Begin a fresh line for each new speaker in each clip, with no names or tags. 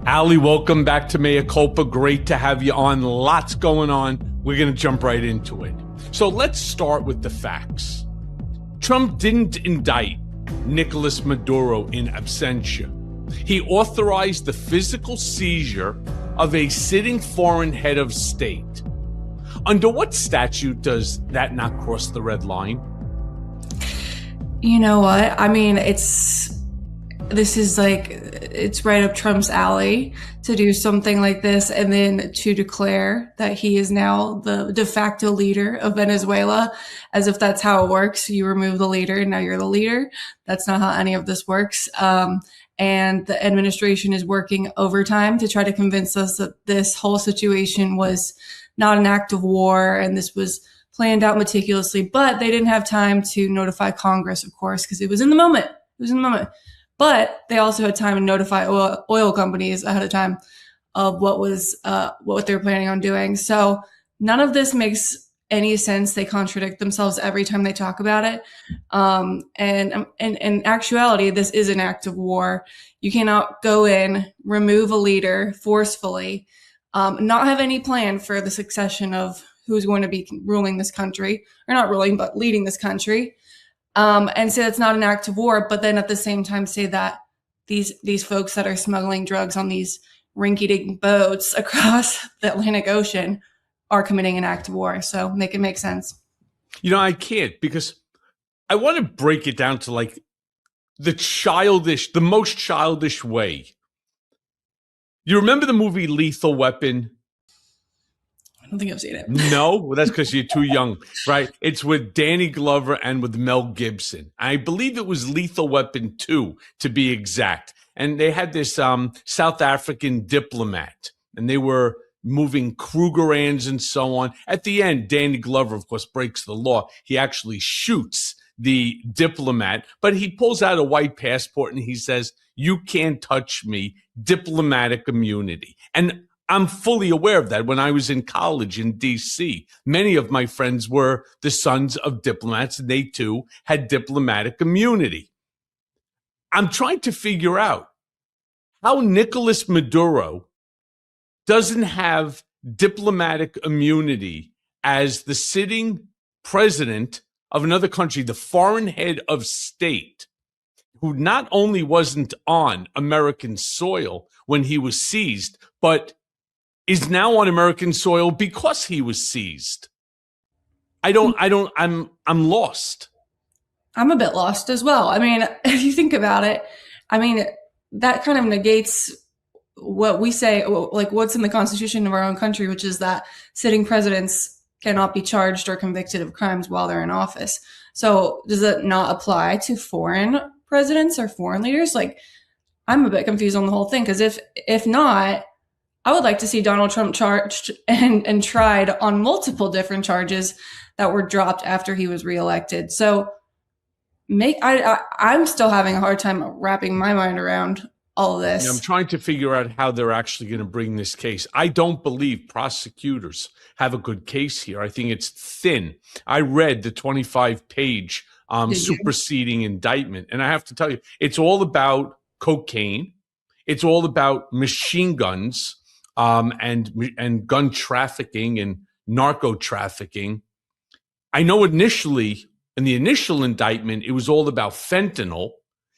Ally, welcome back to Mea Culpa. Great to have you on. Lots going on. We're going to jump right into it. So let's start with the facts. Trump didn't indict Nicolás Maduro in absentia. He authorized the physical seizure of a sitting foreign head of state. Under what statute does that not cross the red line?
You know what? I mean, this is like, it's right up Trump's alley to do something like this and then to declare that he is now the de facto leader of Venezuela, as if that's how it works. You remove the leader and now you're the leader. That's not how any of this works. And the administration is working overtime to try to convince us that this whole situation was not an act of war and this was planned out meticulously. But they didn't have time to notify Congress, of course, because it was in the moment. But they also had time to notify oil companies ahead of time of what they were planning on doing. So none of this makes any sense. They contradict themselves every time they talk about it. And in actuality, this is an act of war. You cannot go in, remove a leader forcefully, not have any plan for the succession of who's going to be ruling this country, or not ruling, but leading this country. And say that's not an act of war, but then at the same time say that these folks that are smuggling drugs on these rinky-dink boats across the Atlantic Ocean are committing an act of war. So make it make sense.
You know, I can't, because I want to break it down to like the most childish way. You remember the movie Lethal Weapon?
I don't think I've seen it.
No? Well, that's because you're too young, right? It's with Danny Glover and with Mel Gibson. I believe it was Lethal Weapon 2, to be exact. And they had this South African diplomat, and they were moving Krugerrands and so on. At the end, Danny Glover, of course, breaks the law. He actually shoots the diplomat, but he pulls out a white passport and he says, "You can't touch me, diplomatic immunity." And I'm fully aware of that. When I was in college in D.C., many of my friends were the sons of diplomats, and they too had diplomatic immunity. I'm trying to figure out how Nicolás Maduro doesn't have diplomatic immunity as the sitting president of another country, the foreign head of state, who not only wasn't on American soil when he was seized, but is now on American soil because he was seized. I'm lost.
I'm a bit lost as well. I mean, if you think about it, I mean, that kind of negates what we say, like what's in the Constitution of our own country, which is that sitting presidents cannot be charged or convicted of crimes while they're in office. So does it not apply to foreign presidents or foreign leaders? Like, I'm a bit confused on the whole thing, because if not, I would like to see Donald Trump charged and tried on multiple different charges that were dropped after he was reelected. So I'm still having a hard time wrapping my mind around all of this.
I'm trying to figure out how they're actually going to bring this case. I don't believe prosecutors have a good case here. I think it's thin. I read the 25-page superseding indictment, and I have to tell you, it's all about cocaine. It's all about machine guns. And gun trafficking and narco trafficking. I know initially, in the initial indictment, it was all about fentanyl.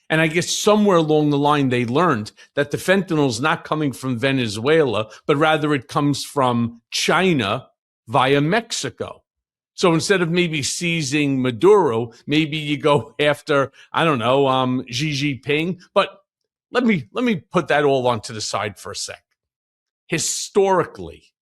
And I guess somewhere along the line, they learned that the fentanyl is not coming from Venezuela, but rather it comes from China via Mexico. So instead of maybe seizing Maduro, maybe you go after, I don't know, Xi Jinping. But let me put that all onto the side for a sec. Historically,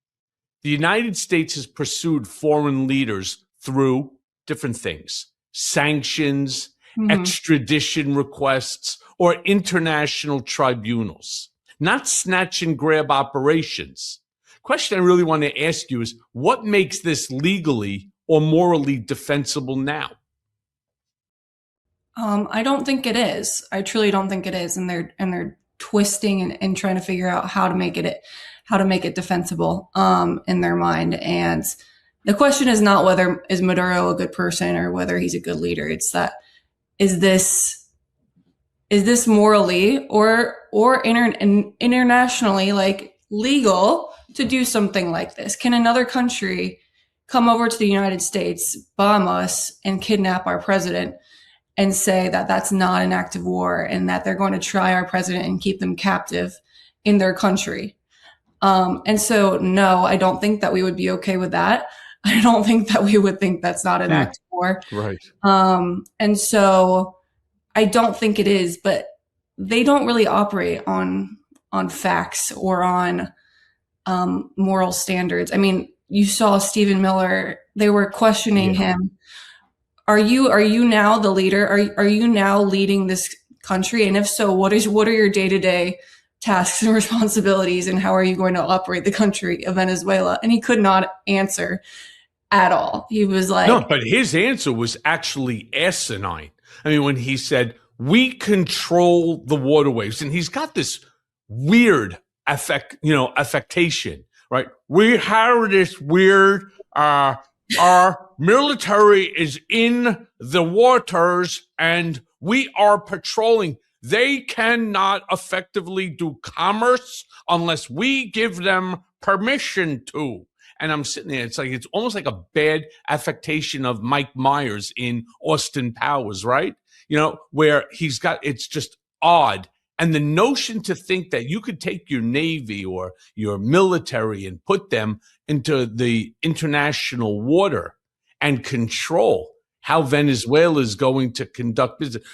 the United States has pursued foreign leaders through different things: sanctions, extradition requests, or international tribunals, not snatch and grab operations. Question I really want to ask you is, what makes this legally or morally defensible now?
I don't think it is. I truly don't think it is. And they're twisting and trying to figure out how to make it defensible in their mind. And the question is not whether is Maduro a good person or whether he's a good leader. It's that, is this is this morally or internationally like legal to do something like this? Can another country come over to the United States, bomb us, and kidnap our president and say that that's not an act of war and that they're going to try our president and keep them captive in their country? And so, no, I don't think that we would be okay with that. I don't think that we would think that's not an act of war.
Right.
And so I don't think it is, but they don't really operate on facts or on moral standards. I mean, you saw Stephen Miller, they were questioning him. Are you now the leader? Are you now leading this country? And if so, what are your day-to-day tasks and responsibilities, and how are you going to operate the country of Venezuela? And he could not answer at all. He was like,
no, but his answer was actually asinine. I mean, when he said, we control the waterways, and he's got this weird affectation, right? We have this weird, our military is in the waters and we are patrolling. They cannot effectively do commerce unless we give them permission to. And I'm sitting there, it's almost like a bad affectation of Mike Myers in Austin Powers, right? Where it's just odd. And the notion to think that you could take your Navy or your military and put them into the international water and control how Venezuela is going to conduct business.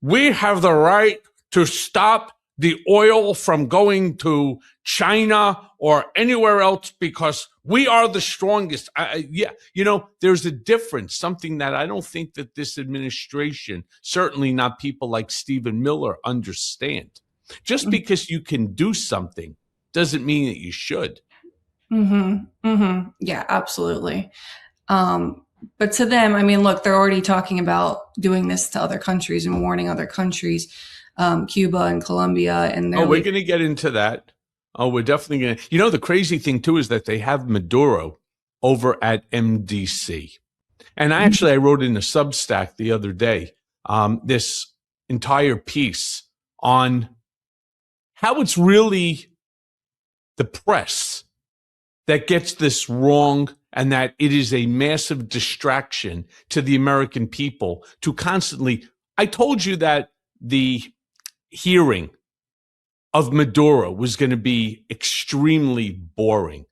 We have the right to stop the oil from going to China or anywhere else because we are the strongest. There's a difference, something that I don't think that this administration, certainly not people like Stephen Miller, understand. Just because you can do something doesn't mean that you should.
Yeah, absolutely. But to them, I mean, look, they're already talking about doing this to other countries and warning other countries, Cuba and Colombia. And
we're going to get into that. We're definitely going to. The crazy thing, too, is that they have Maduro over at MDC. And I wrote in a Substack the other day this entire piece on how it's really the press that gets this wrong, and that it is a massive distraction to the American people to constantly. I told you that the hearing of Maduro was going to be extremely boring.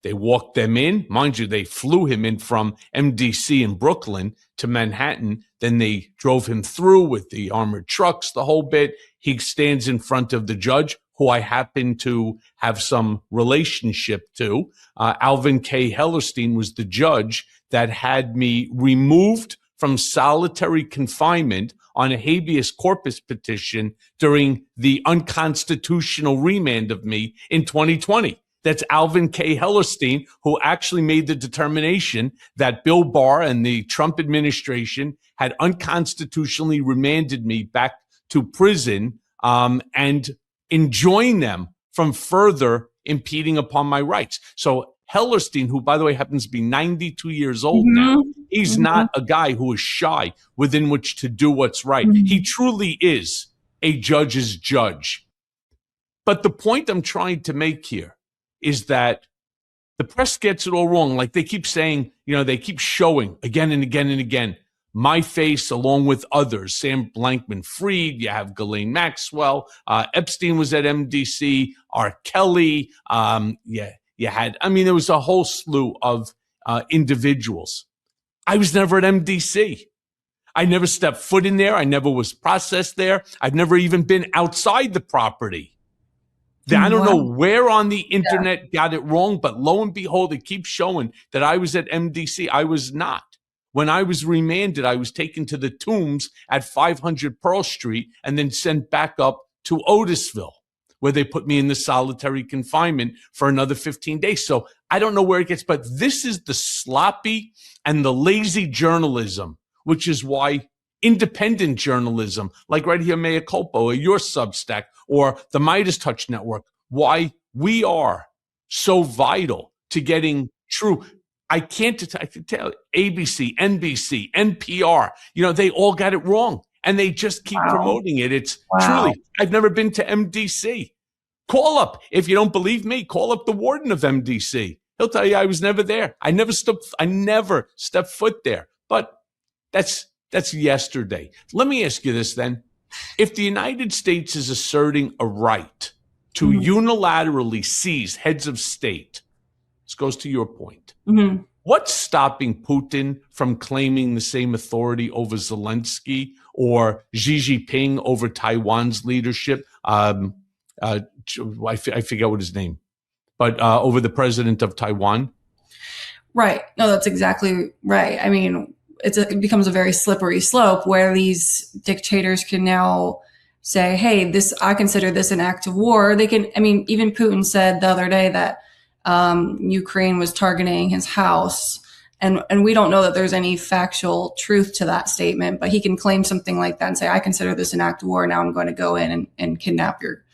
They walked them in. Mind you, they flew him in from MDC in Brooklyn to Manhattan. Then they drove him through with the armored trucks, the whole bit. He stands in front of the judge, who I happen to have some relationship to. Alvin K. Hellerstein was the judge that had me removed from solitary confinement on a habeas corpus petition during the unconstitutional remand of me in 2020. That's Alvin K. Hellerstein, who actually made the determination that Bill Barr and the Trump administration had unconstitutionally remanded me back to prison and enjoin them from further impeding upon my rights. So Hellerstein, who, by the way, happens to be 92 years old now, he's not a guy who is shy within which to do what's right. He truly is a judge's judge. But the point I'm trying to make here is that the press gets it all wrong. Like they keep saying, they keep showing again and again and again my face along with others, Sam Blankman-Fried, you have Ghislaine Maxwell, Epstein was at MDC, R. Kelly, you had, there was a whole slew of individuals. I was never at MDC. I never stepped foot in there. I never was processed there. I've never even been outside the property. I don't know where on the internet got it wrong, but lo and behold, it keeps showing that I was at MDC. I was not. When I was remanded, I was taken to the tombs at 500 Pearl Street and then sent back up to Otisville, where they put me in the solitary confinement for another 15 days. So I don't know where it gets, but this is the sloppy and the lazy journalism, which is why independent journalism, like right here, Mea Culpa, or your Substack, or the Midas Touch Network, why we are so vital to getting true. I can tell ABC, NBC, NPR, they all got it wrong. and they just keep promoting it. It's
Wow.
truly, I've never been to MDC. Call up. If you don't believe me, call up the warden of MDC. He'll tell you I was never there. I never stepped foot there. But that's yesterday. Let me ask you this then. If the United States is asserting a right to unilaterally seize heads of state, this goes to your point. What's stopping Putin from claiming the same authority over Zelensky or Xi Jinping over Taiwan's leadership? I forget what his name, but over the president of Taiwan?
Right. No, that's exactly right. I mean, it becomes a very slippery slope where these dictators can now say, hey, I consider this an act of war. They can, I mean, even Putin said the other day that Ukraine was targeting his house. And we don't know that there's any factual truth to that statement, but he can claim something like that and say, I consider this an act of war. Now I'm going to go in and kidnap your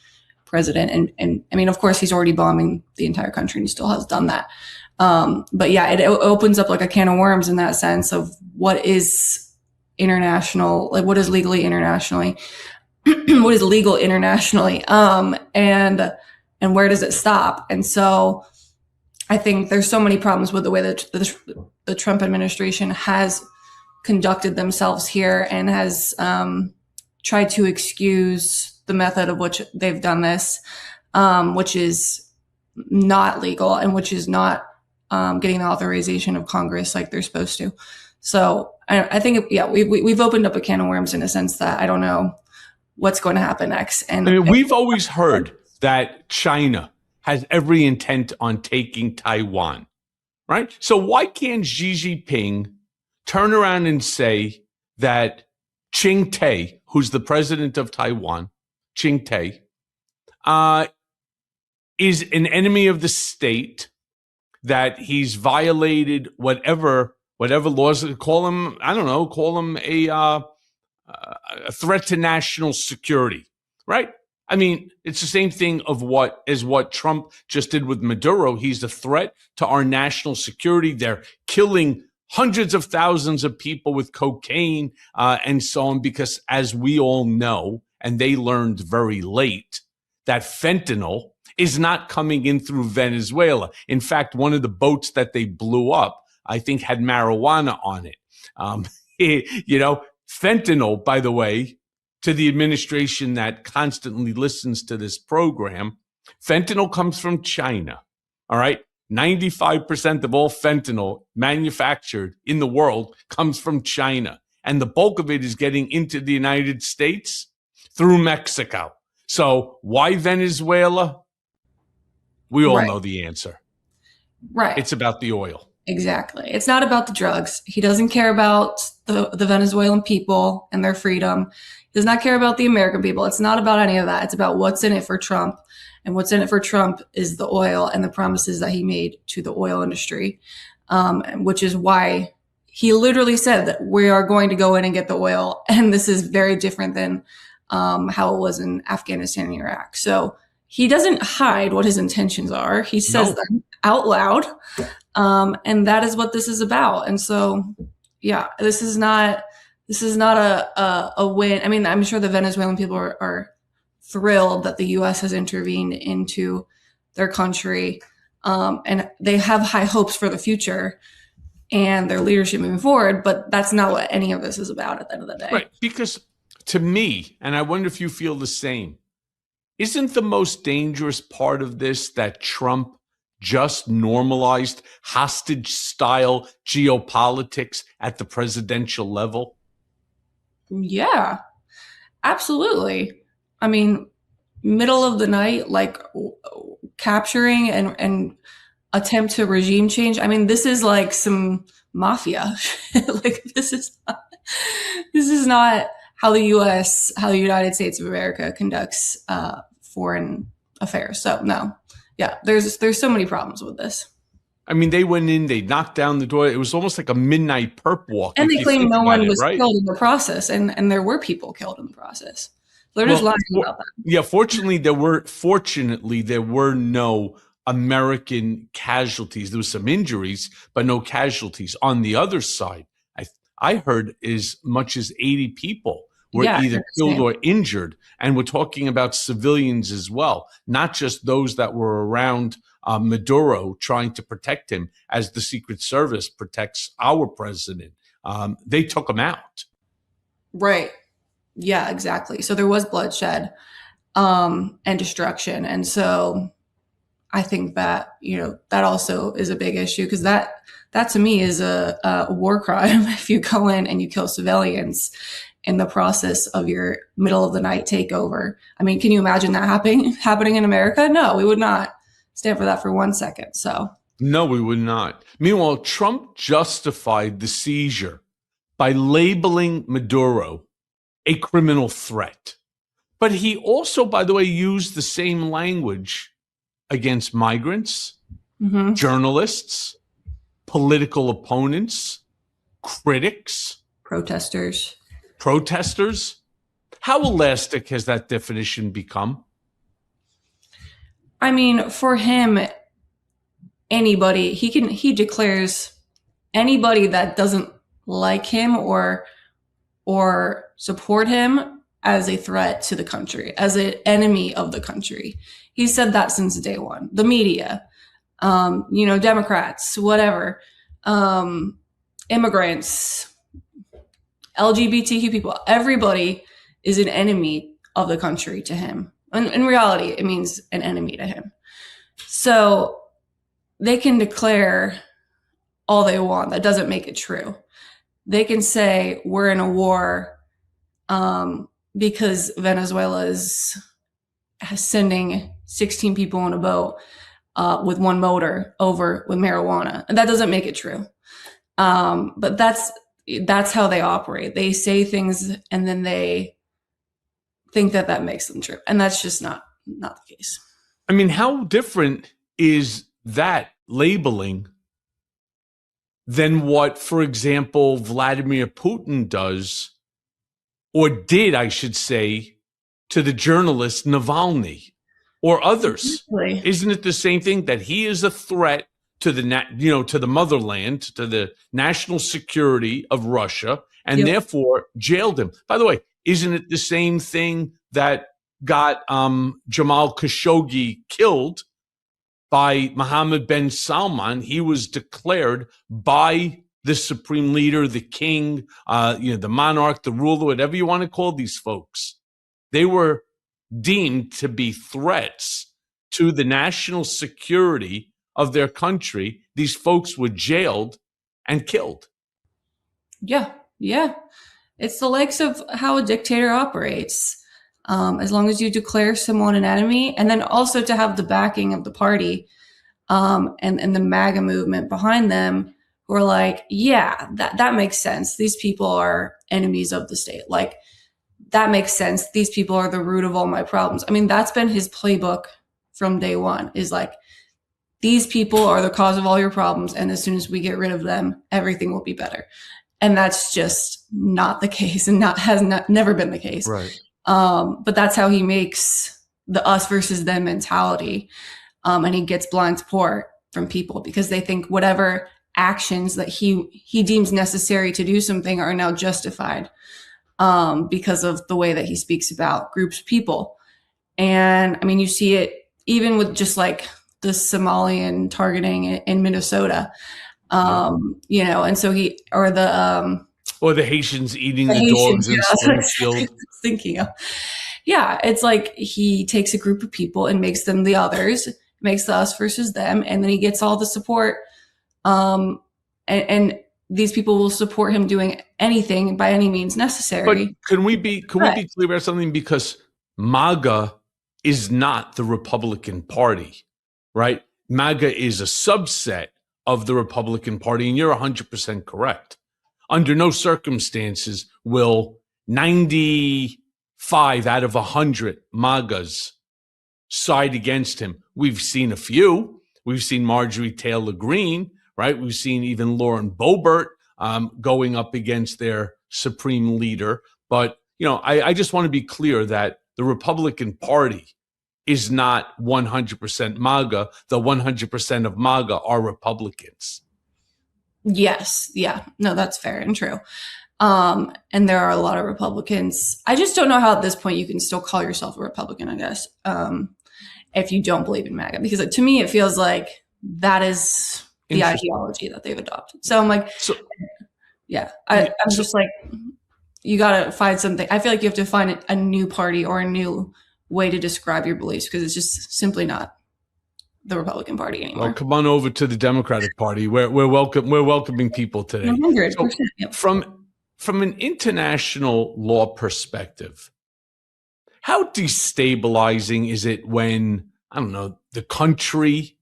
president. And I mean, of course, he's already bombing the entire country and he still has done that. But yeah, it opens up like a can of worms in that sense of what is international, like what is legally internationally, what is legal internationally, and where does it stop? And so I think there's so many problems with the way that the Trump administration has conducted themselves here and has tried to excuse the method of which they've done this, which is not legal and which is not getting the authorization of Congress like they're supposed to. So I think, we've opened up a can of worms in a sense that I don't know what's going to happen next. And I mean,
we've always heard that China has every intent on taking Taiwan, right? So why can't Xi Jinping turn around and say that Ching Tai, who's the president of Taiwan, Ching Tai, is an enemy of the state, that he's violated whatever laws, call him a threat to national security, right? I mean, it's the same thing as what Trump just did with Maduro. He's a threat to our national security. They're killing hundreds of thousands of people with cocaine and so on, because as we all know, and they learned very late, that fentanyl is not coming in through Venezuela. In fact, one of the boats that they blew up, I think, had marijuana on it. Fentanyl, by the way, to the administration that constantly listens to this program, fentanyl comes from China. All right. 95% of all fentanyl manufactured in the world comes from China. And the bulk of it is getting into the United States through Mexico. So why Venezuela? We all know the answer.
Right.
It's about the oil.
Exactly. It's not about the drugs. He doesn't care about the Venezuelan people and their freedom. He does not care about the American people. It's not about any of that. It's about what's in it for Trump. And what's in it for Trump is the oil and the promises that he made to the oil industry, which is why he literally said that we are going to go in and get the oil. And this is very different than how it was in Afghanistan and Iraq. So he doesn't hide what his intentions are. He says them out loud. And that is what this is about. And so, yeah, this is not a win. I mean, I'm sure the Venezuelan people are thrilled that the U.S. has intervened into their country. And they have high hopes for the future and their leadership moving forward. But that's not what any of this is about at the end of the day.
Right. Because to me, and I wonder if you feel the same, isn't the most dangerous part of this that Trump just normalized hostage-style geopolitics at the presidential level?
Yeah, absolutely. I mean, middle of the night, like capturing and attempt to regime change. I mean, this is like some mafia. Like this is not how the U.S., how the United States of America conducts foreign affairs. So no, yeah, there's so many problems with this.
I mean, they went in, they knocked down the door. It was almost like a midnight perp walk.
And they claimed no one was killed in the process, and there were people killed in the process. They're just lying about that.
Yeah, fortunately, there were no American casualties. There was some injuries, but no casualties. On the other side, I heard as much as 80 people were
Yeah, I
either killed
understand.
or injured. And we're talking about civilians as well, not just those that were around Maduro trying to protect him as the Secret Service protects our president. They took him out.
Right. Yeah, exactly. So there was bloodshed and destruction. And so I think that, that also is a big issue, because that to me is a war crime if you go in and you kill civilians in the process of your middle of the night takeover. I mean, can you imagine that happening in America? No, we would not stand for that for 1 second. So
No, we would not. Meanwhile, Trump justified the seizure by labeling Maduro a criminal threat. But he also, by the way, used the same language against migrants, journalists, political opponents, critics,
protesters.
How elastic has that definition become?
I mean, for him, anybody, he declares anybody that doesn't like him or support him as a threat to the country, as an enemy of the country. He said that since day one. The media, Democrats, whatever, immigrants, LGBTQ people, everybody is an enemy of the country to him. And in reality, it means an enemy to him. So they can declare all they want. That doesn't make it true. They can say we're in a war because Venezuela is sending 16 people on a boat with one motor over with marijuana. And that doesn't make it true. But that's how they operate. They say things and then they think that makes them true. And that's just not the case.
I mean, how different is that labeling than what, for example, Vladimir Putin does, or did, I should say, to the journalist Navalny or others?
Exactly.
Isn't it the same thing, that he is a threat to to the motherland, to the national security of Russia, and therefore jailed him? By the way, isn't it the same thing that got Jamal Khashoggi killed by Mohammed bin Salman? He was declared by the supreme leader, the king, the monarch, the ruler, whatever you want to call these folks. They were deemed to be threats to the national security of their country. These folks were jailed and killed.
Yeah. It's the likes of how a dictator operates. As long as you declare someone an enemy, and then also to have the backing of the party and the MAGA movement behind them, who are like, yeah, that makes sense. These people are enemies of the state. Like, that makes sense. These people are the root of all my problems. I mean, that's been his playbook from day one, is like, these people are the cause of all your problems. And as soon as we get rid of them, everything will be better. And that's just not the case, and never been the case.
Right.
But that's how he makes the us versus them mentality. And he gets blind support from people because they think whatever actions that he deems necessary to do something are now justified because of the way that he speaks about groups of people. And I mean, you see it even with just like the Somalian targeting in Minnesota, and so or the
Haitians eating the dogs in Springfield.
Thinking of. Yeah, it's like he takes a group of people and makes them the others, makes the us versus them, and then he gets all the support. And these people will support him doing anything by any means necessary.
But can we be clear about something? Because MAGA is not the Republican Party, right? MAGA is a subset of the Republican Party, and you're 100% correct. Under no circumstances will 95 out of 100 MAGAs side against him. We've seen a few. We've seen Marjorie Taylor Greene, right? We've seen even Lauren Boebert going up against their supreme leader. But, I just want to be clear that the Republican Party is not 100% MAGA. The 100% of MAGA are Republicans.
Yes. Yeah. No, that's fair and true. And there are a lot of Republicans. I just don't know how at this point you can still call yourself a Republican, I guess, if you don't believe in MAGA, because to me, it feels like that is the ideology that they've adopted. So I'm like, I'm just like, you got to find something. I feel like you have to find a new party or a new way to describe your beliefs, because it's just simply not the Republican Party anymore.
Well, come on over to the Democratic Party. We're welcoming people today.
100%.
So from an international law perspective, how destabilizing is it when, I don't know, the country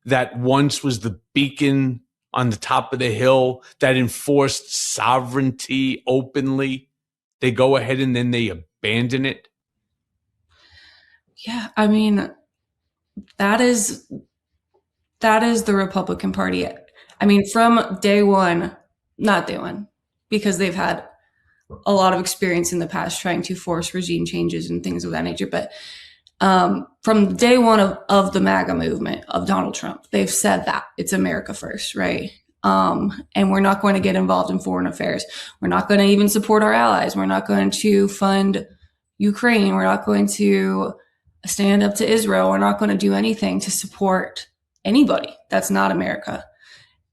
that once was the beacon on the top of the hill that enforced sovereignty openly, they go ahead and then they abandon it?
Yeah, I mean, that is the Republican Party. I mean, from day one, not day one, because they've had a lot of experience in the past trying to force regime changes and things of that nature. But from day one of the MAGA movement of Donald Trump, they've said that it's America first, right? And we're not going to get involved in foreign affairs. We're not going to even support our allies. We're not going to fund Ukraine. We're not going to stand up to Israel. We're not going to do anything to support anybody that's not America,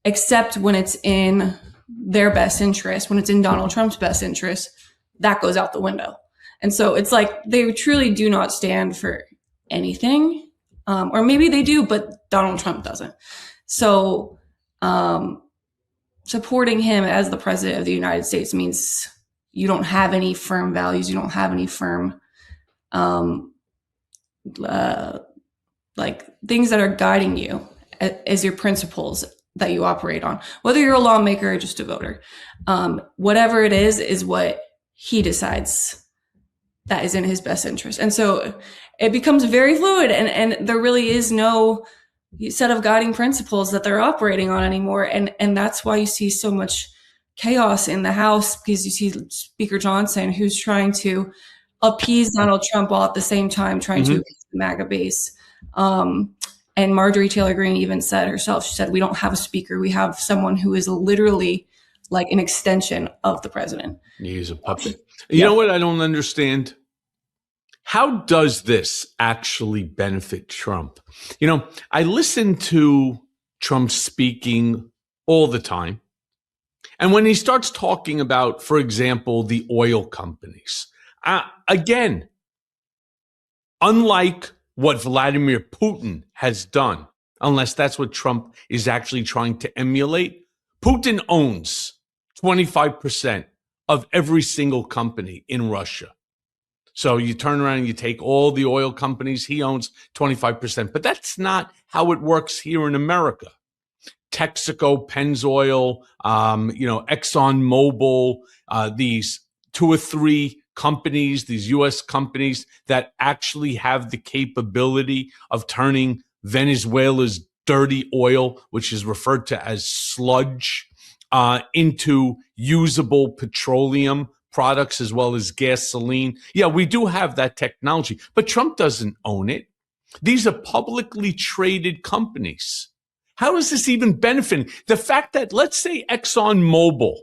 except when it's in their best interest, when it's in Donald Trump's best interest. That goes out the window. And so it's like they truly do not stand for anything, or maybe they do, but Donald Trump doesn't. So supporting him as the president of the United States means you don't have any firm values. You don't have any firm like things that are guiding you as your principles that you operate on, whether you're a lawmaker or just a voter. Whatever it is what he decides that is in his best interest. And so it becomes very fluid, and there really is no set of guiding principles that they're operating on anymore. And that's why you see so much chaos in the House, because you see Speaker Johnson, who's trying to appease Donald Trump while at the same time trying to appease the MAGA base. And Marjorie Taylor Greene even said herself, she said, we don't have a speaker. We have someone who is literally like an extension of the president.
He's a puppet. You know what I don't understand? How does this actually benefit Trump? You know, I listen to Trump speaking all the time. And when he starts talking about, for example, the oil companies, again, unlike what Vladimir Putin has done, unless that's what Trump is actually trying to emulate, Putin owns 25% of every single company in Russia. So you turn around and you take all the oil companies, he owns 25%. But that's not how it works here in America. Texaco, Pennzoil, ExxonMobil, these 2 or 3 companies, these U.S. companies that actually have the capability of turning Venezuela's dirty oil, which is referred to as sludge, into usable petroleum products as well as gasoline. Yeah, we do have that technology, but Trump doesn't own it. These are publicly traded companies. How is this even benefiting? The fact that, let's say, ExxonMobil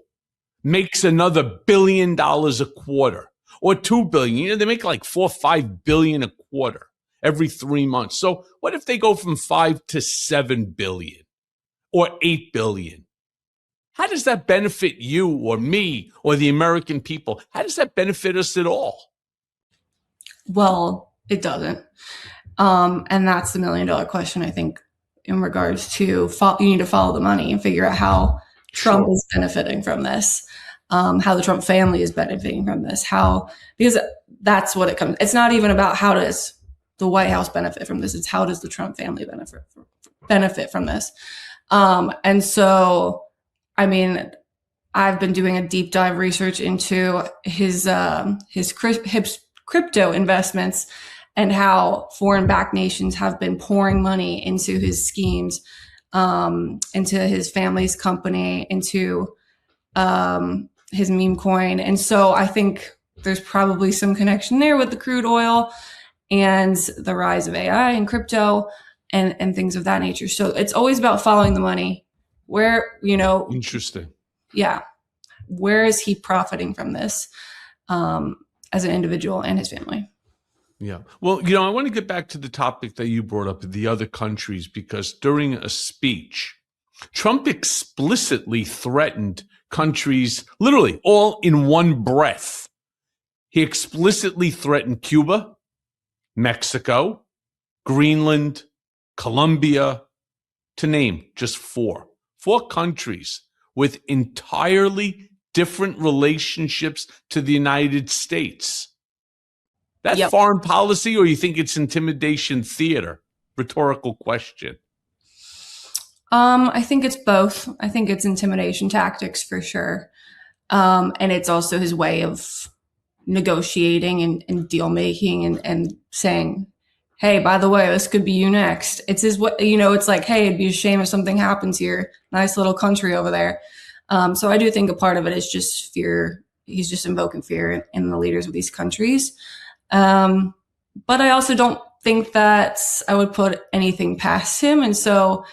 makes another $1 billion a quarter or $2 billion. You know, they make like $4 or $5 billion a quarter every 3 months. So what if they go from 5 to 7 billion or 8 billion? How does that benefit you or me or the American people? How does that benefit us at all?
Well, it doesn't. And that's the $1 million question, I think, in regards to you need to follow the money and figure out how Trump is benefiting from this, how the Trump family is benefiting from this, because that's what it comes. It's not even about how does the White House benefit from this. It's how does the Trump family benefit from this. And so, I mean, I've been doing a deep dive research into his crypto investments and how foreign-backed nations have been pouring money into his schemes, into his family's company, into his meme coin. And so I think there's probably some connection there with the crude oil and the rise of AI and crypto and things of that nature. So it's always about following the money. Where,
Interesting.
Yeah. where is he profiting from this as an individual and his family?
Yeah. Well, I want to get back to the topic that you brought up, the other countries, because during a speech, Trump explicitly threatened countries, literally all in one breath. He explicitly threatened Cuba, Mexico, Greenland, Colombia, to name just four countries with entirely different relationships to the United States. That
Yep.
foreign policy, or you think it's intimidation theater? Rhetorical question.
I think it's both. I think it's intimidation tactics for sure. And it's also his way of negotiating and deal making and saying, hey, by the way, this could be you next. It's it's like, hey, it'd be a shame if something happens here. Nice little country over there. So I do think a part of it is just fear. He's just invoking fear in the leaders of these countries. But I also don't think that I would put anything past him. And so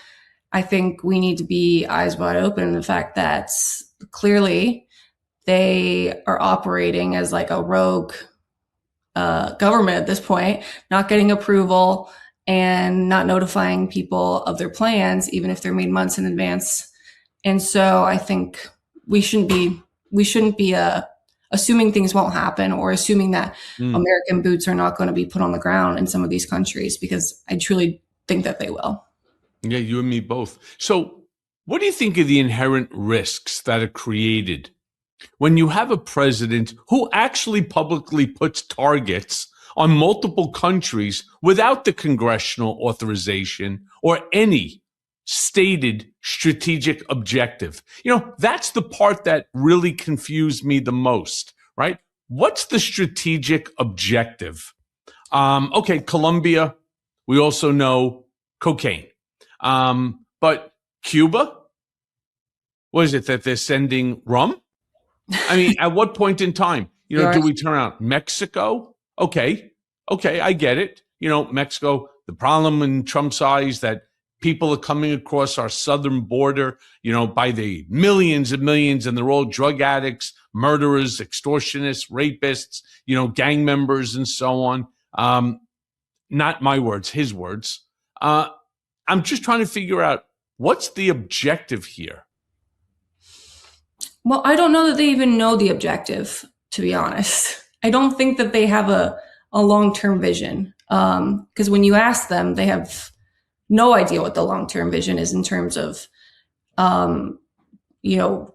I think we need to be eyes wide open in the fact that clearly they are operating as like a rogue government at this point, not getting approval and not notifying people of their plans, even if they're made months in advance. And so I think we shouldn't be assuming things won't happen or assuming that American boots are not going to be put on the ground in some of these countries, because I truly think that they will.
Yeah, you and me both. So what do you think of the inherent risks that are created when you have a president who actually publicly puts targets on multiple countries without the congressional authorization or any stated strategic objective? That's the part that really confused me the most, right? What's the strategic objective? Okay, Colombia, we also know cocaine. But Cuba, what is it that they're sending rum? I mean, at what point in time, do we turn around? Mexico? Okay, I get it. Mexico, the problem in Trump's eyes that people are coming across our southern border, by the millions and millions, and they're all drug addicts, murderers, extortionists, rapists, gang members, and so on. Not my words, his words. I'm just trying to figure out what's the objective here.
Well, I don't know that they even know the objective, to be honest. I don't think that they have a long-term vision. Because when you ask them, they have no idea what the long-term vision is in terms of,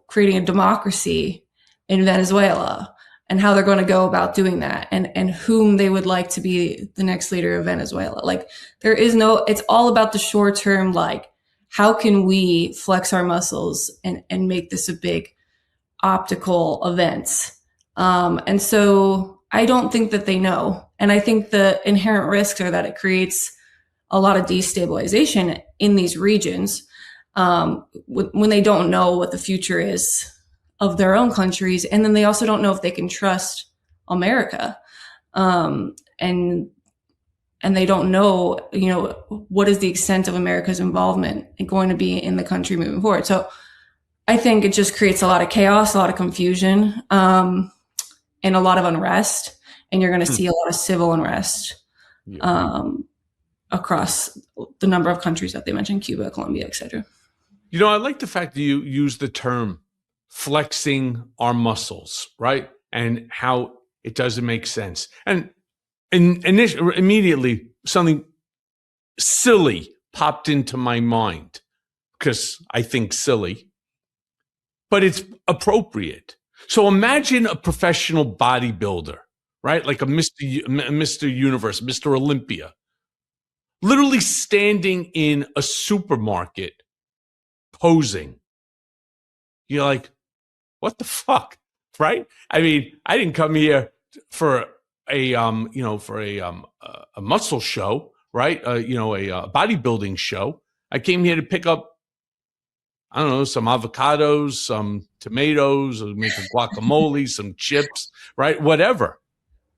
creating a democracy in Venezuela and how they're going to go about doing that and whom they would like to be the next leader of Venezuela. Like it's all about the short term, like how can we flex our muscles and make this a big optical event. And so I don't think that they know. And I think the inherent risks are that it creates a lot of destabilization in these regions when they don't know what the future is of their own countries. And then they also don't know if they can trust America. And they don't know, what is the extent of America's involvement going to be in the country moving forward. So I think it just creates a lot of chaos, a lot of confusion, and a lot of unrest. And you're going to see a lot of civil unrest across the number of countries that they mentioned, Cuba, Colombia, et cetera.
I like the fact that you use the term flexing our muscles, right? And how it doesn't make sense. And immediately something silly popped into my mind, because I think silly, but it's appropriate. So imagine a professional bodybuilder, right? Like a Mr. Universe, Mr. Olympia, literally standing in a supermarket posing. You're like, what the fuck, right? I mean, I didn't come here for a muscle show, right? A bodybuilding show. I came here to pick up, I don't know, some avocados, some tomatoes, or make a guacamole, some chips, right? Whatever.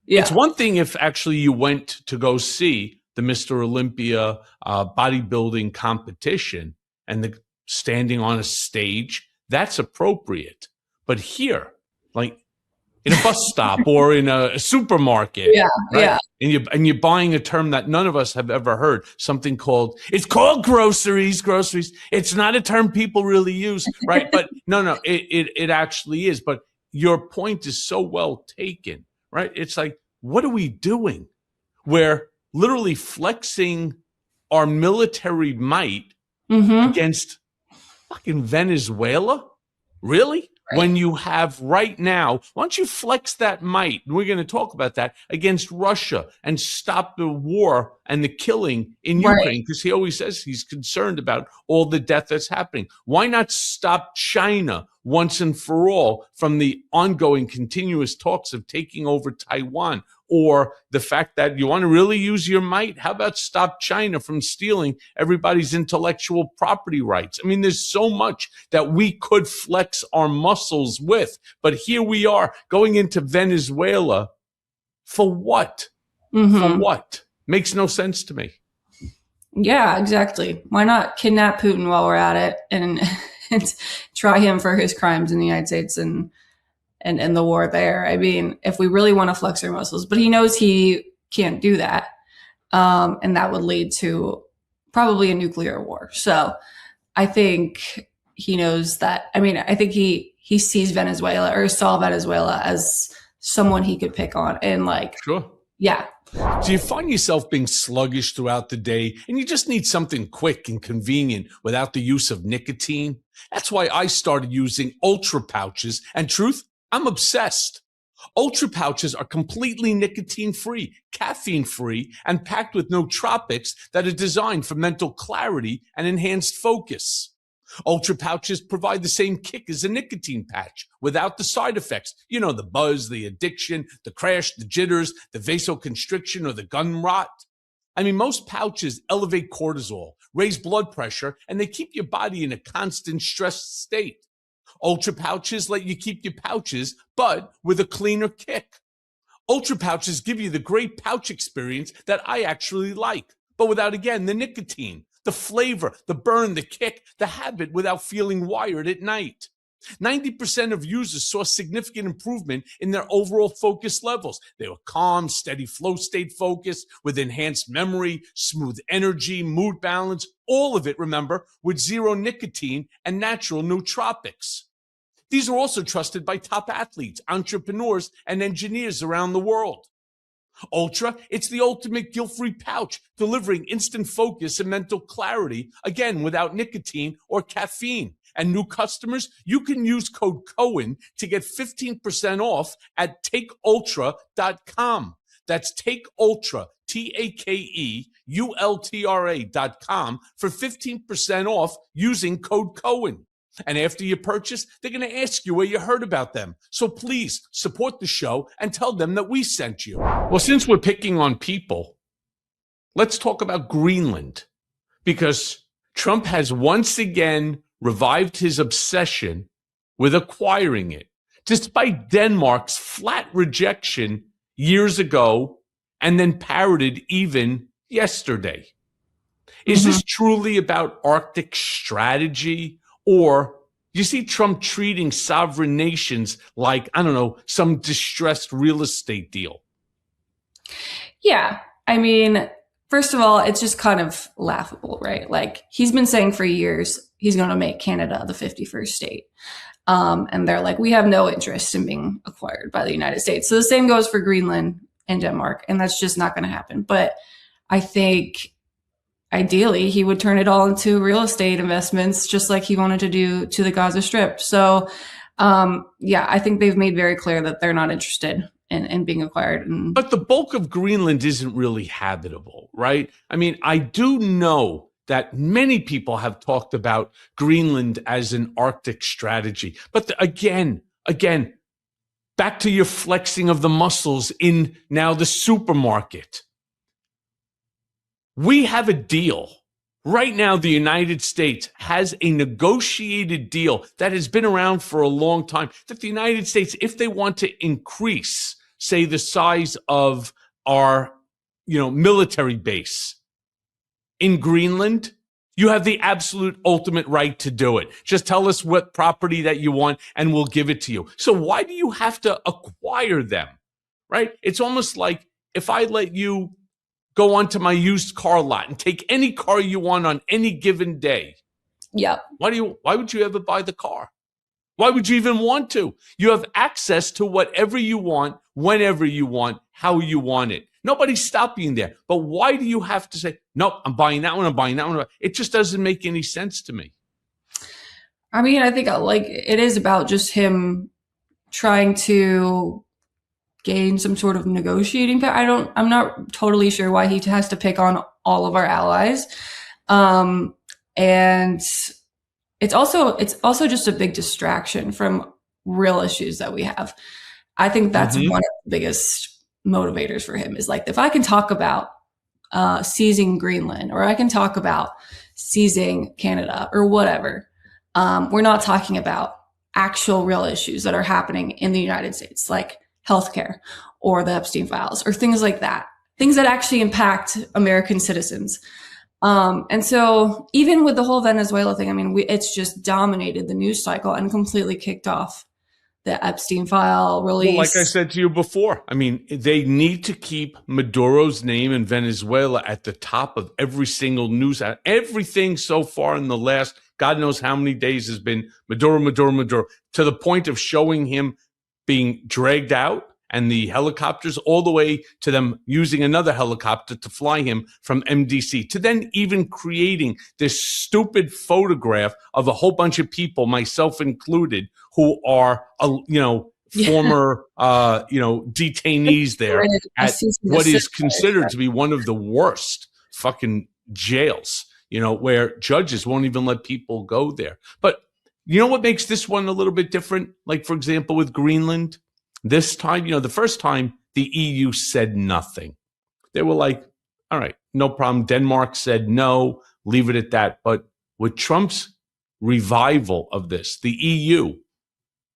Yeah. It's one thing if actually you went to go see the Mr. Olympia bodybuilding competition and standing on a stage, that's appropriate. But here, like in a bus stop or in a supermarket,
Yeah,
right?
yeah.
And you're buying a term that none of us have ever heard, something called, it's called groceries. It's not a term people really use, right? But no, it actually is. But your point is so well taken, right? It's like, what are we doing? We're literally flexing our military might against fucking Venezuela? Really?
Right.
When you have right now, why don't you flex that might? We're going to talk about that against Russia and stop the war and the killing in Ukraine, because he always says he's concerned about all the death that's happening. Why not stop China once and for all from the ongoing continuous talks of taking over Taiwan? Or the fact that you want to really use your might? How about stop China from stealing everybody's intellectual property rights? I mean, there's so much that we could flex our muscles with. But here we are going into Venezuela. For what? For what? Makes no sense to me.
Yeah, exactly. Why not kidnap Putin while we're at it and try him for his crimes in the United States and the war there? I mean, if we really want to flex our muscles, but he knows he can't do that. And that would lead to probably a nuclear war. So I think he knows that. I mean, I think he sees Venezuela, or saw Venezuela, as someone he could pick on. And like,
sure.
Yeah.
Do you find yourself being sluggish throughout the day and you just need something quick and convenient without the use of nicotine? That's why I started using Ultra pouches, and truth, I'm obsessed. Ultra pouches are completely nicotine-free, caffeine-free, and packed with nootropics that are designed for mental clarity and enhanced focus. Ultra pouches provide the same kick as a nicotine patch without the side effects. You know, the buzz, the addiction, the crash, the jitters, the vasoconstriction, or the gun rot. I mean, most pouches elevate cortisol, raise blood pressure, and they keep your body in a constant stressed state. Ultra pouches let you keep your pouches, but with a cleaner kick. Ultra pouches give you the great pouch experience that I actually like, but without, again, the nicotine, the flavor, the burn, the kick, the habit, without feeling wired at night. 90% of users saw significant improvement in their overall focus levels. They were calm, steady flow state focus with enhanced memory, smooth energy, mood balance, all of it, remember, with zero nicotine and natural nootropics. These are also trusted by top athletes, entrepreneurs, and engineers around the world. Ultra, it's the ultimate guilt-free pouch, delivering instant focus and mental clarity, again, without nicotine or caffeine. And new customers, you can use code Cohen to get 15% off at takeultra.com. That's takeultra, TAKEULTRA.com for 15% off using code Cohen. And after you purchase, they're going to ask you where you heard about them. So please support the show and tell them that we sent you. Well, since we're picking on people, let's talk about Greenland, because Trump has once again revived his obsession with acquiring it, despite Denmark's flat rejection years ago and then parroted even yesterday. Is this truly about Arctic strategy? Or you see Trump treating sovereign nations like, I don't know, some distressed real estate deal?
Yeah. I mean, first of all, it's just kind of laughable, right? Like, he's been saying for years he's going to make Canada the 51st state. And they're like, we have no interest in being acquired by the United States. So the same goes for Greenland and Denmark. And that's just not going to happen. But I think ideally he would turn it all into real estate investments, just like he wanted to do to the Gaza Strip. So, yeah, I think they've made very clear that they're not interested in being acquired.
But the bulk of Greenland isn't really habitable, right? I mean, I do know that many people have talked about Greenland as an Arctic strategy. But again, back to your flexing of the muscles in now the supermarket. We have a deal. Right now, the United States has a negotiated deal that has been around for a long time, that the United States, if they want to increase, say, the size of our, military base in Greenland, You have the absolute ultimate right to do it. Just tell us what property that you want and we'll give it to you. So why do you have to acquire them, right? It's almost like if I let you go onto my used car lot and take any car you want on any given day.
Yeah.
Why would you ever buy the car? Why would you even want to? You have access to whatever you want, whenever you want, how you want it. Nobody's stopping you there. But why do you have to say, nope, I'm buying that one, I'm buying that one? It just doesn't make any sense to me.
I mean, I think like it is about just him trying to gain some sort of negotiating power. I'm not totally sure why he has to pick on all of our allies. And it's also just a big distraction from real issues that we have. I think that's one of the biggest motivators for him is like, if I can talk about seizing Greenland, or I can talk about seizing Canada or whatever, we're not talking about actual real issues that are happening in the United States, like healthcare or the Epstein files or things like that, things that actually impact American citizens. And so even with the whole Venezuela thing, I mean, it's just dominated the news cycle and completely kicked off the Epstein file release.
Well, like I said to you before, I mean, they need to keep Maduro's name in Venezuela at the top of every single news. Everything so far in the last, God knows how many days, has been Maduro, Maduro, Maduro, to the point of showing him being dragged out and the helicopters, all the way to them using another helicopter to fly him from MDC, to then even creating this stupid photograph of a whole bunch of people, myself included, who are, former, detainees there at what is considered to be one of the worst fucking jails, where judges won't even let people go there. But you know what makes this one a little bit different? Like, for example, with Greenland, this time, the first time the EU said nothing. They were like, all right, no problem. Denmark said no, leave it at that. But with Trump's revival of this, the EU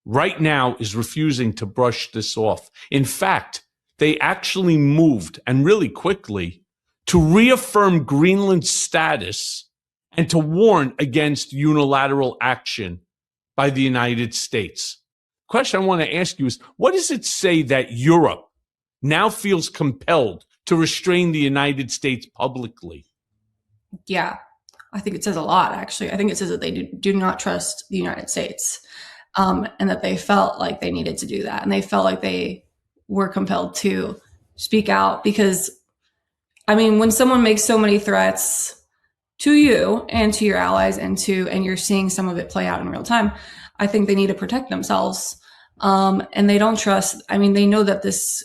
right now is refusing to brush this off. In fact, they actually moved, and really quickly, to reaffirm Greenland's status and to warn against unilateral action by the United States. Question I want to ask you is, what does it say that Europe now feels compelled to restrain the United States publicly?
Yeah, I think it says a lot, actually. I think it says that they do not trust the United States, and that they felt like they needed to do that. And they felt like they were compelled to speak out because, I mean, when someone makes so many threats to you and to your allies and you're seeing some of it play out in real time, I think they need to protect themselves. And they don't trust, I mean, they know that this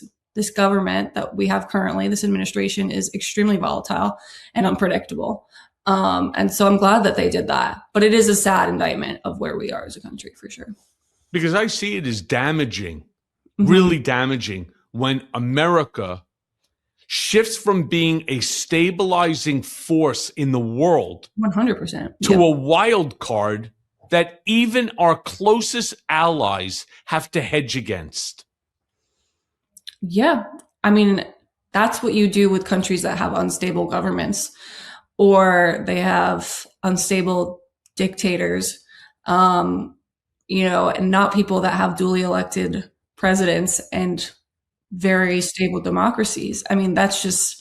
government that we have currently, this administration, is extremely volatile and unpredictable. And so I'm glad that they did that, but it is a sad indictment of where we are as a country, for sure.
Because I see it as damaging, really damaging, when America shifts from being a stabilizing force in the world
100%
to a wild card that even our closest allies have to hedge against.
Yeah. I mean, that's what you do with countries that have unstable governments, or they have unstable dictators, and not people that have duly elected presidents and very stable democracies. I mean, that's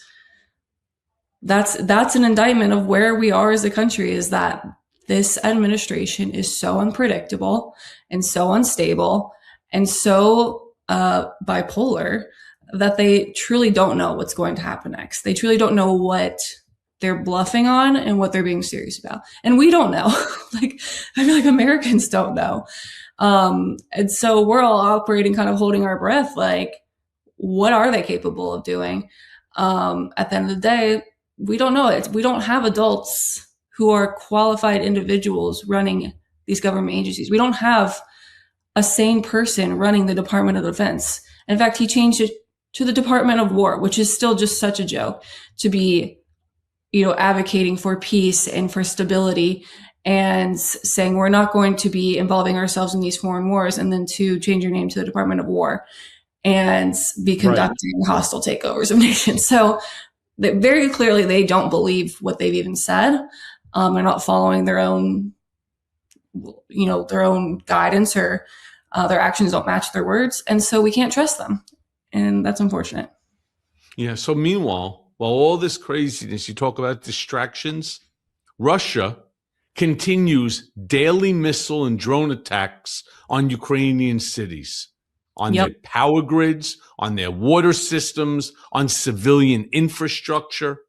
an indictment of where we are as a country, is that this administration is so unpredictable and so unstable and so bipolar that they truly don't know what's going to happen next. They truly don't know what they're bluffing on and what they're being serious about. And we don't know. Like, I feel like Americans don't know. And so we're all operating, kind of holding our breath, like, what are they capable of doing? At the end of the day, we don't know it. We don't have adults who are qualified individuals running these government agencies. We don't have a sane person running the Department of Defense. In fact, he changed it to the Department of War, which is still just such a joke, to be, advocating for peace and for stability and saying we're not going to be involving ourselves in these foreign wars, and then to change your name to the Department of War and be conducting hostile takeovers of nations. So very clearly they don't believe what they've even said. They're not following their own, their own guidance, or their actions don't match their words. And so we can't trust them. And that's unfortunate.
Yeah. So meanwhile, while all this craziness, you talk about distractions, Russia continues daily missile and drone attacks on Ukrainian cities, on their power grids, on their water systems, on civilian infrastructure.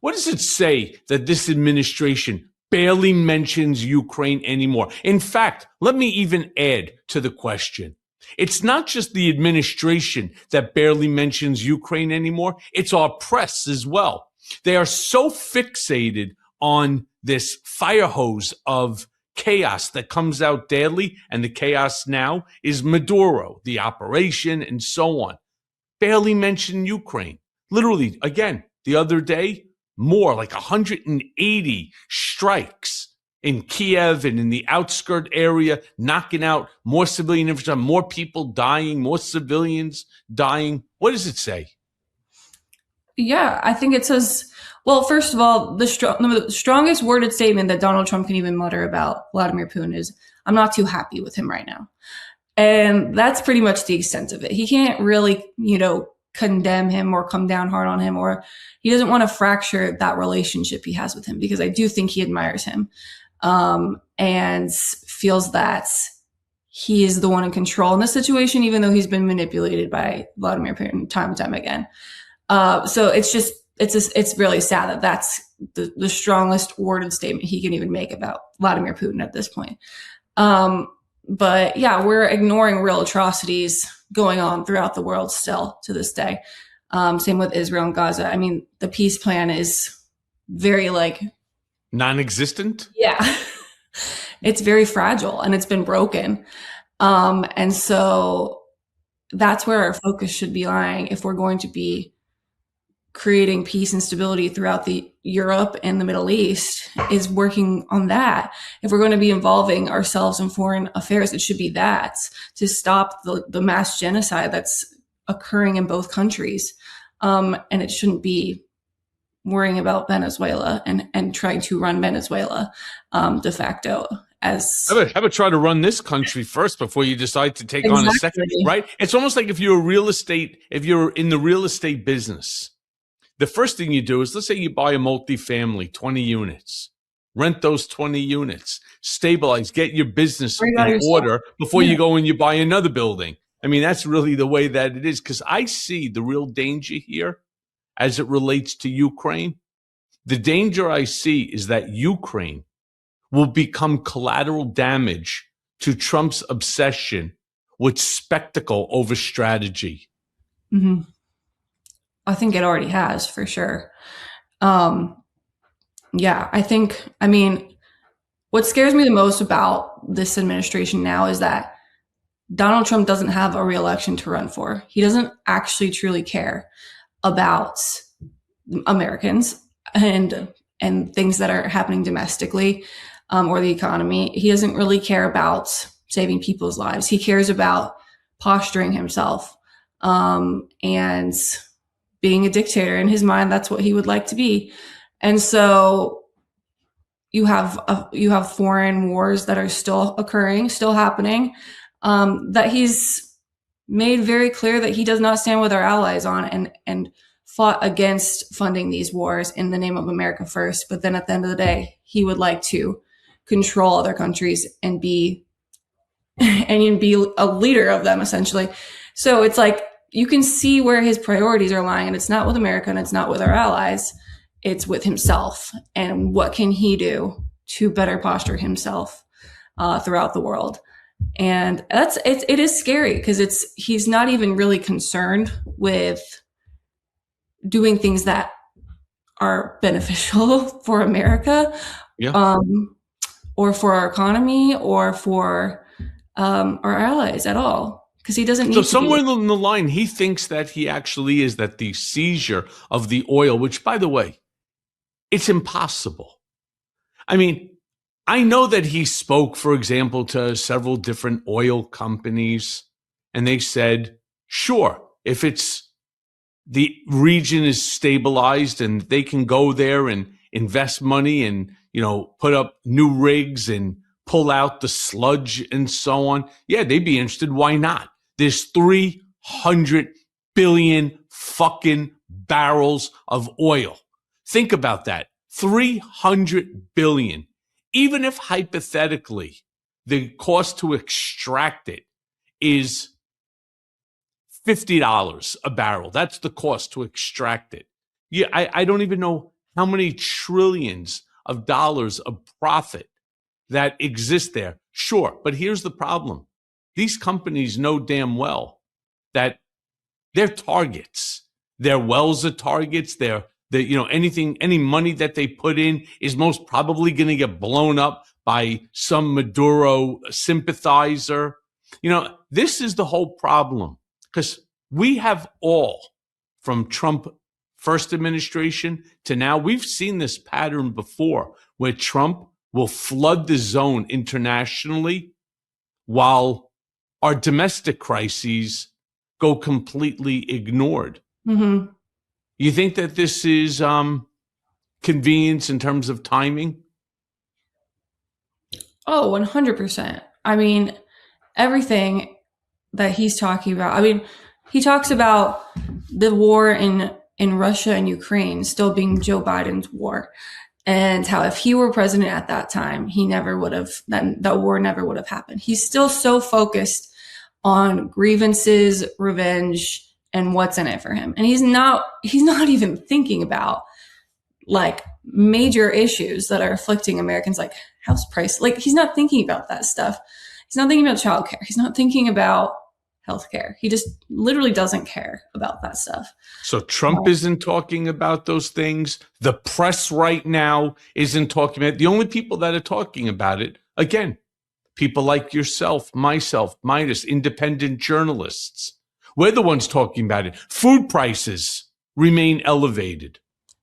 What does it say that this administration barely mentions Ukraine anymore? In fact, let me even add to the question. It's not just the administration that barely mentions Ukraine anymore. It's our press as well. They are so fixated on this fire hose of chaos that comes out daily, and the chaos now is Maduro, the operation, and so on. Barely mention Ukraine. Literally, again, the other day, more like 180 strikes in Kiev and in the outskirt area, knocking out more civilian infrastructure, more people dying, more civilians dying. What does it say?
Yeah, I think it says, well, first of all, the strongest worded statement that Donald Trump can even mutter about Vladimir Putin is, I'm not too happy with him right now. And that's pretty much the extent of it. He can't really, condemn him or come down hard on him, or he doesn't want to fracture that relationship he has with him, because I do think he admires him, and feels that he is the one in control in this situation, even though he's been manipulated by Vladimir Putin time and time again. So it's really sad that that's the strongest worded statement he can even make about Vladimir Putin at this point. But yeah, we're ignoring real atrocities going on throughout the world still to this day. Same with Israel and Gaza. I mean, the peace plan is very
non-existent.
Yeah, it's very fragile and it's been broken. And so that's where our focus should be lying if we're going to be creating peace and stability throughout the Europe and the Middle East, is working on that. If we're going to be involving ourselves in foreign affairs, it should be that, to stop the mass genocide that's occurring in both countries. And it shouldn't be worrying about Venezuela and trying to run Venezuela de facto. As
how about try to run this country first before you decide to take on a second, right? It's almost like if you're in the real estate business, the first thing you do is, let's say you buy a multifamily, 20 units, rent those 20 units, stabilize, get your business in order before you go and you buy another building. I mean, that's really the way that it is, because I see the real danger here as it relates to Ukraine. The danger I see is that Ukraine will become collateral damage to Trump's obsession with spectacle over strategy.
Mm-hmm. I think it already has, for sure. Yeah, I mean, what scares me the most about this administration now is that Donald Trump doesn't have a re-election to run for. He doesn't actually truly care about Americans and things that are happening domestically, or the economy. He doesn't really care about saving people's lives. He cares about posturing himself, and being a dictator. In his mind, that's what he would like to be. And so you have foreign wars that are still occurring, still happening, that he's made very clear that he does not stand with our allies on, and fought against funding these wars in the name of America first. But then at the end of the day, he would like to control other countries and be a leader of them, essentially. So it's like, you can see where his priorities are lying, and it's not with America and it's not with our allies. It's with himself, and what can he do to better posture himself throughout the world. And it is scary, because he's not even really concerned with doing things that are beneficial for America, or for our economy, or for our allies at all. Because he doesn't need to.
So somewhere along the line, he thinks that he actually is, that the seizure of the oil, which, by the way, it's impossible. I mean, I know that he spoke, for example, to several different oil companies, and they said, sure, if the region is stabilized and they can go there and invest money and put up new rigs and pull out the sludge and so on, yeah, they'd be interested. Why not? There's 300 billion fucking barrels of oil. Think about that. 300 billion. Even if hypothetically the cost to extract it is $50 a barrel, that's the cost to extract it. Yeah, I don't even know how many trillions of dollars of profit that exist there. Sure, but here's the problem. These companies know damn well that they're targets. Their wells are targets. Any money that they put in is most probably going to get blown up by some Maduro sympathizer. This is the whole problem, because we have all, from Trump first administration to now, we've seen this pattern before where Trump will flood the zone internationally while our domestic crises go completely ignored.
Mm-hmm.
You think that this is convenience in terms of timing?
Oh, 100%. I mean, everything that he's talking about. I mean, he talks about the war in Russia and Ukraine still being Joe Biden's war, and how if he were president at that time, he never would have, that war never would have happened. He's still so focused on grievances, revenge, and what's in it for him. And he's not even thinking about like major issues that are afflicting Americans, like house price. Like, he's not thinking about that stuff. He's not thinking about childcare. He's not thinking about healthcare. He just literally doesn't care about that stuff.
So Trump isn't talking about those things. The press right now isn't talking about it. The only people that are talking about it, again, people like yourself, myself, Midas, independent journalists. We're the ones talking about it. Food prices remain elevated.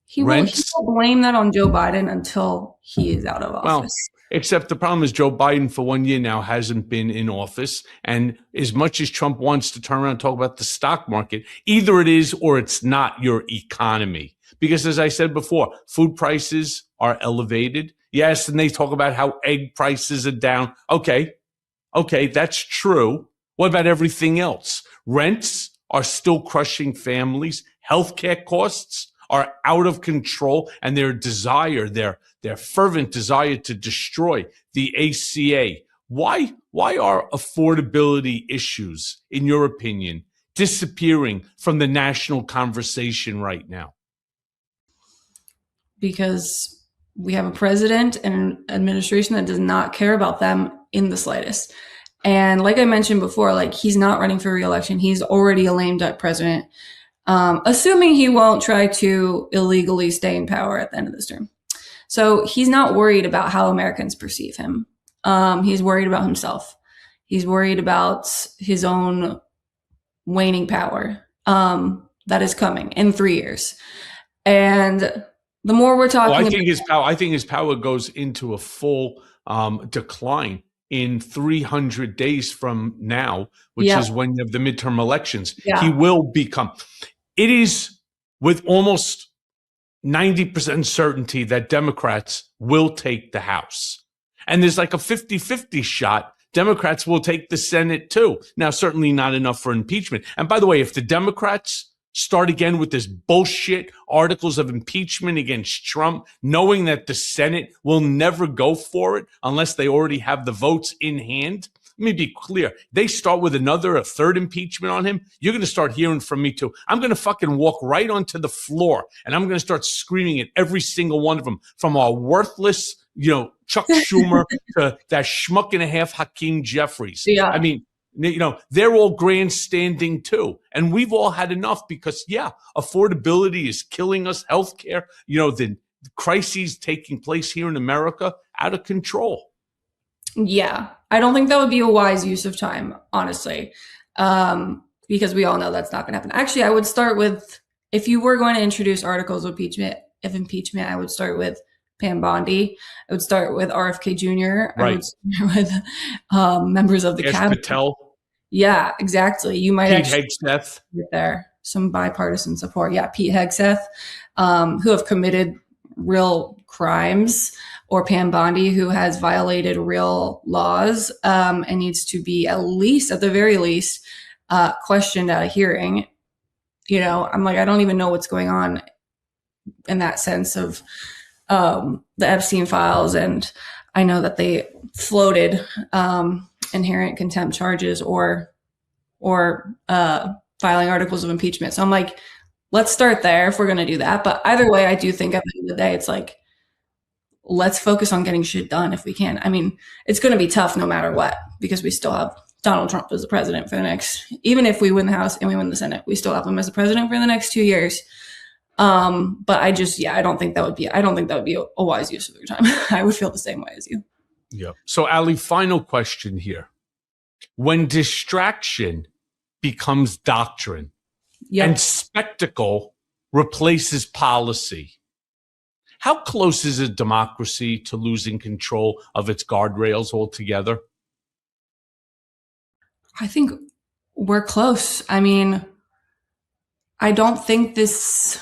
He will blame that on Joe Biden until he is out of office.
Well, except the problem is Joe Biden for 1 year now hasn't been in office. And as much as Trump wants to turn around and talk about the stock market, either it is or it's not your economy. Because as I said before, food prices are elevated. Yes, and they talk about how egg prices are down. Okay, that's true. What about everything else? Rents are still crushing families. Healthcare costs are out of control, and their fervent desire to destroy the ACA. Why are affordability issues, in your opinion, disappearing from the national conversation right now?
Because we have a president and an administration that does not care about them in the slightest. And like I mentioned before, like, he's not running for re-election. He's already a lame duck president, assuming he won't try to illegally stay in power at the end of this term. So he's not worried about how Americans perceive him. He's worried about himself. He's worried about his own waning power that is coming in 3 years. And the more we're talking,
I think his power goes into a full decline in 300 days from now, which is when you have the midterm elections. He will become. It is with almost 90% certainty that Democrats will take the House. And there's like a 50-50 shot Democrats will take the Senate too. Now, certainly not enough for impeachment. And by the way, if the Democrats start again with this bullshit articles of impeachment against Trump, knowing that the Senate will never go for it unless they already have the votes in hand. Let me be clear. They start with a third impeachment on him. You're going to start hearing from me too. I'm going to fucking walk right onto the floor and I'm going to start screaming at every single one of them, from our worthless, Chuck Schumer to that schmuck and a half Hakeem Jeffries.
Yeah.
I mean, they're all grandstanding too. And we've all had enough because, affordability is killing us. Healthcare, the crises taking place here in America, out of control.
Yeah. I don't think that would be a wise use of time, honestly, because we all know that's not going to happen. Actually, I would start with, if you were going to introduce articles of impeachment, I would start with Pam Bondi. I would start with RFK Jr.
Right.
I would start with members of the cabinet.
Patel.
Yeah, exactly. You might
Pete Hegseth.
Get there. Some bipartisan support. Yeah, Pete Hegseth, who have committed real crimes. or Pam Bondi, who has violated real laws and needs to be at the very least, questioned at a hearing. I'm like, I don't even know what's going on in that sense of the Epstein files. And I know that they floated inherent contempt charges or filing articles of impeachment. So I'm like, let's start there if we're going to do that. But either way, I do think at the end of the day, it's like, let's focus on getting shit done if we can. I mean, it's going to be tough no matter what, because we still have Donald Trump as the president for the next, even if we win the House and we win the Senate, we still have him as the president for the next 2 years. But I don't think that would be a wise use of your time. I would feel the same way as you.
Yeah. So, Ally, final question here. When distraction becomes doctrine and spectacle replaces policy, how close is a democracy to losing control of its guardrails altogether?
I think we're close. I mean, I don't think this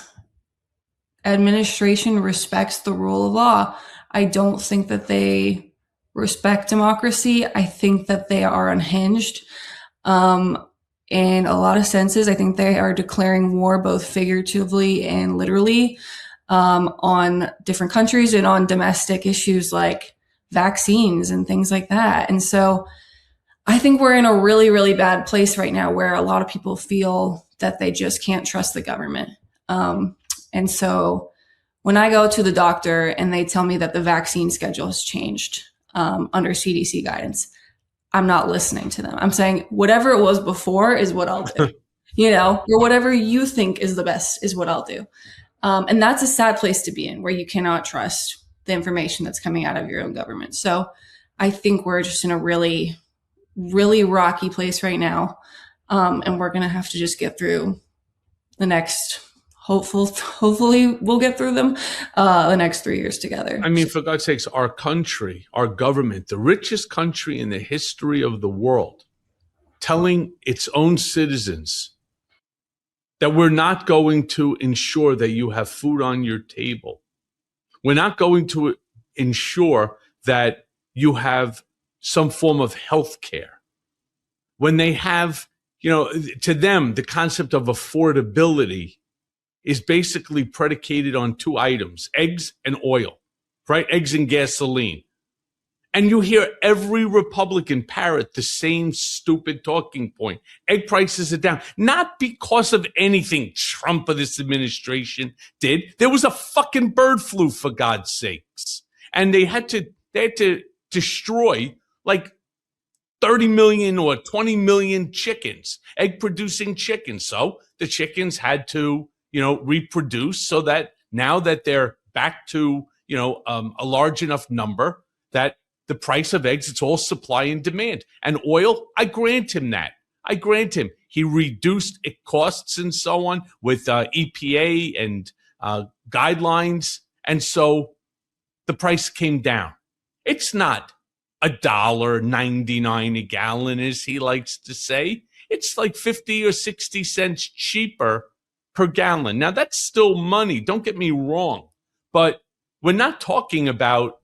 administration respects the rule of law. I don't think that they respect democracy. I think that they are unhinged. In a lot of senses, I think they are declaring war both figuratively and literally on different countries and on domestic issues like vaccines and things like that. And so I think we're in a really, really bad place right now where a lot of people feel that they just can't trust the government. And so when I go to the doctor and they tell me that the vaccine schedule has changed under CDC guidance, I'm not listening to them. I'm saying whatever it was before is what I'll do, or whatever you think is the best is what I'll do. And that's a sad place to be in, where you cannot trust the information that's coming out of your own government. So I think we're just in a really, really rocky place right now. And we're going to have to just get through the next, hopefully we'll get through them, the next 3 years together.
I mean, for God's sakes, our country, our government, the richest country in the history of the world, telling its own citizens that we're not going to ensure that you have food on your table. We're not going to ensure that you have some form of health care. When they have, to them, the concept of affordability is basically predicated on two items, eggs and oil, right? Eggs and gasoline. And you hear every Republican parrot the same stupid talking point. Egg prices are down, not because of anything Trump or this administration did. There was a fucking bird flu, for God's sakes. And they had to destroy like 30 million or 20 million chickens, egg producing chickens. So the chickens had to, reproduce so that now that they're back to, a large enough number that the price of eggs, it's all supply and demand. And oil, I grant him that. He reduced costs and so on with EPA and guidelines. And so the price came down. It's not $1.99 a gallon, as he likes to say. It's like 50 or 60 cents cheaper per gallon. Now, that's still money. Don't get me wrong. But we're not talking about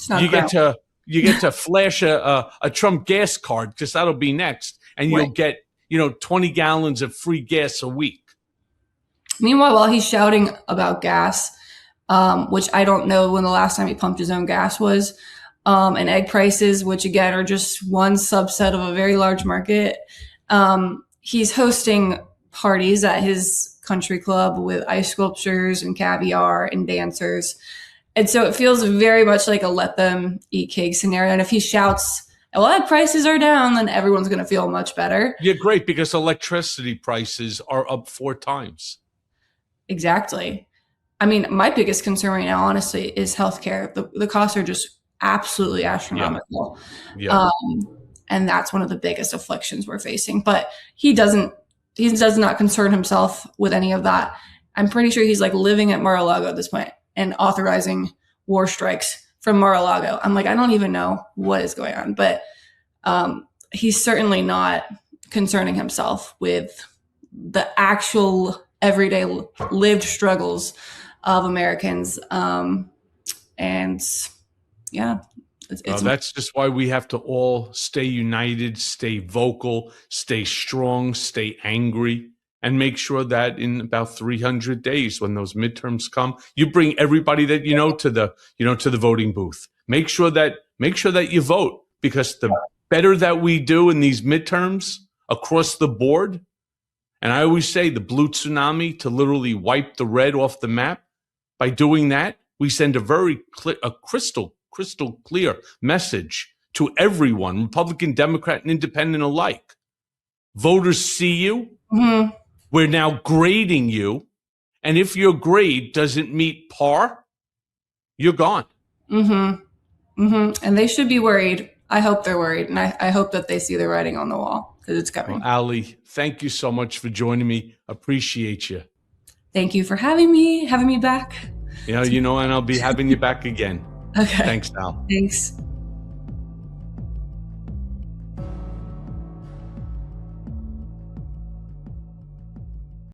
you get to flash a Trump gas card, because that'll be next, and you'll get 20 gallons of free gas a week.
Meanwhile, while he's shouting about gas, which I don't know when the last time he pumped his own gas was, and egg prices, which again are just one subset of a very large market, he's hosting parties at his country club with ice sculptures and caviar and dancers. And so it feels very much like a let them eat cake scenario. And if he shouts, well, prices are down, then everyone's going to feel much better.
Yeah, great, because electricity prices are up 4 times.
Exactly. I mean, my biggest concern right now, honestly, is healthcare. The costs are just absolutely astronomical.
Yeah.
And that's one of the biggest afflictions we're facing. But he does not concern himself with any of that. I'm pretty sure he's like living at Mar-a-Lago at this point and authorizing war strikes from Mar-a-Lago. I'm like, I don't even know what is going on, but he's certainly not concerning himself with the actual everyday lived struggles of Americans. And yeah,
That's just why we have to all stay united, stay vocal, stay strong, stay angry, and make sure that in about 300 days, when those midterms come, you bring everybody that you know to the voting booth. Make sure that you vote, because the better that we do in these midterms across the board, and I always say the blue tsunami to literally wipe the red off the map. By doing that, we send a crystal clear message to everyone, Republican, Democrat, and Independent alike. Voters see you.
Mm-hmm.
We're now grading you. And if your grade doesn't meet par, you're gone.
Mm-hmm. Mm-hmm. And they should be worried. I hope they're worried. And I hope that they see the writing on the wall, because it's coming.
Well, Ally, thank you so much for joining me. Appreciate you.
Thank you for having me back.
And I'll be having you back again.
Okay.
Thanks, Al.
Thanks.